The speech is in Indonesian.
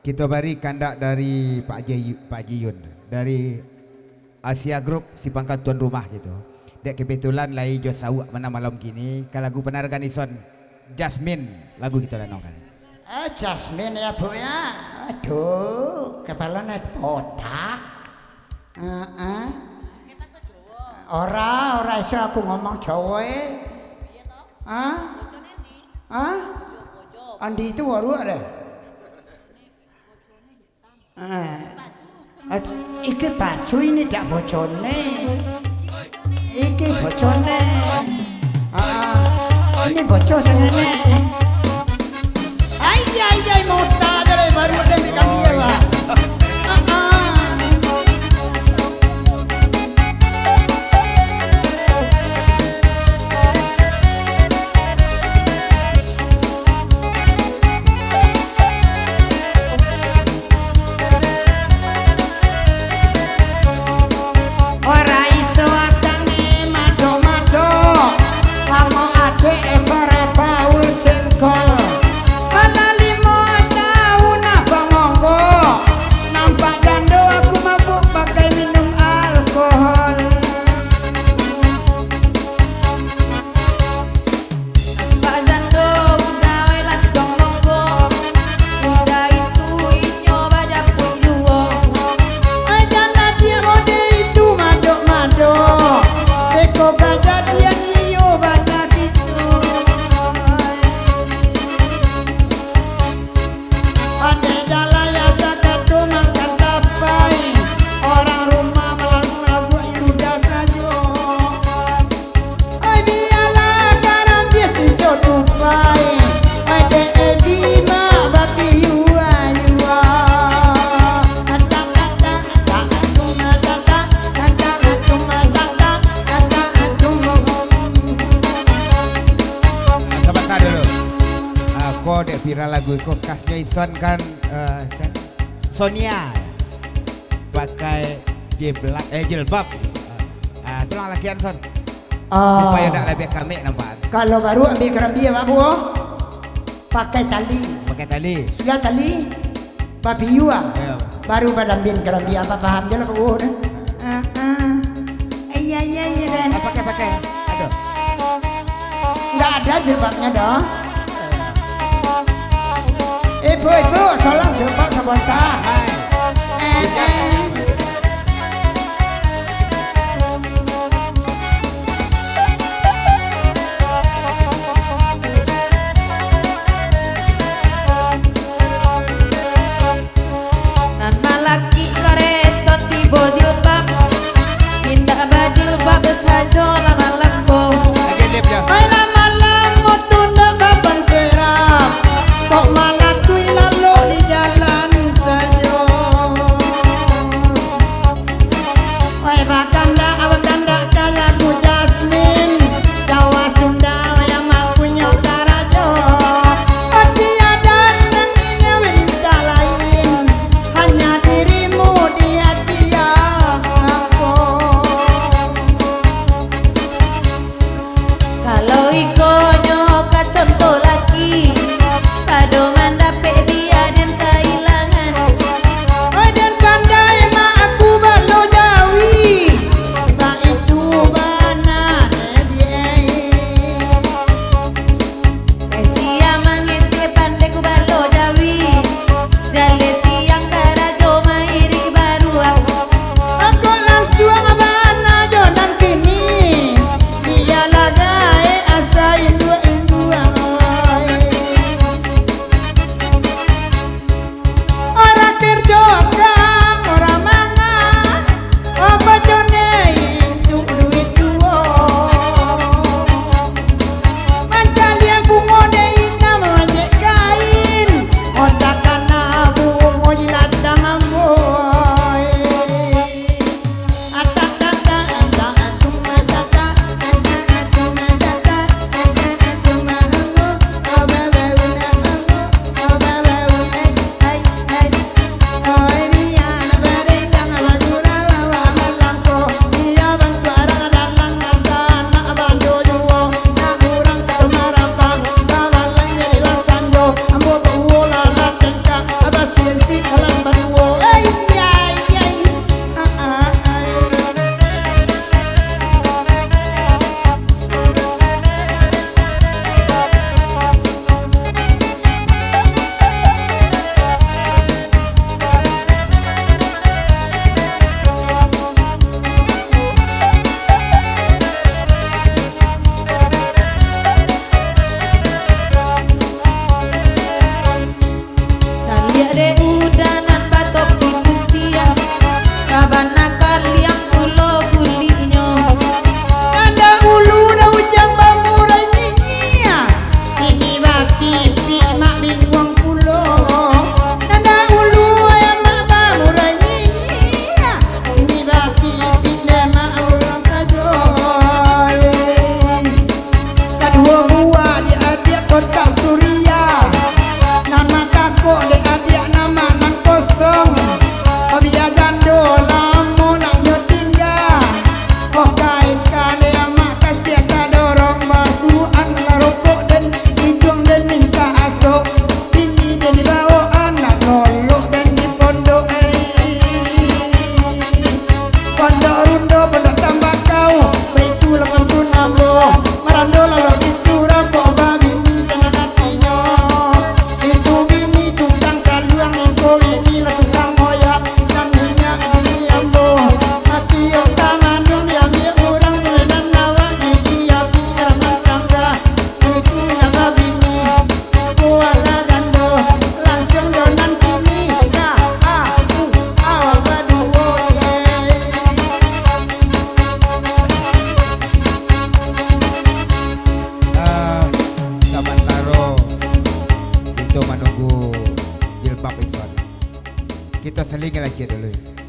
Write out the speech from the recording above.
Kita beri kandak dari Pak Jiyun dari Asia Group si pangkat tuan rumah gitu. Dek kebetulan lai jo sawak mana malam kini ka lagu penargan ison Jasmine lagu kita lanongkan. Jasmine ya Bu ya. Aduh, kepalanya botak. Ora iso aku ngomong Jawa e. Andi itu waru ada. Iki baju ini tak bojone. Iki bojone. Ini bocor sengene. Ay, mota dari baru ada di kami ya, Pak. Viral lagu itu khasnya Ison kan Sonia pakai jilbab tulang lakian Son supaya tak lebih kami nampak. Kalau baru ambil kerambi ya Pak Bu, pakai tali sudah tali Pak Piyu baru pada ambil kerambi apa paham dia lah Pak Bu. Iya dan pakai ada nggak ada jilbabnya dong. Ibu, salam jilbab sebentar. Nan malaki kareso tibo jilbab, tindak bajilbab sajo lama leko. Hai lama-lama tunda baban serap, kok malah tui lalu di jalan. Kita seling lagi dulu.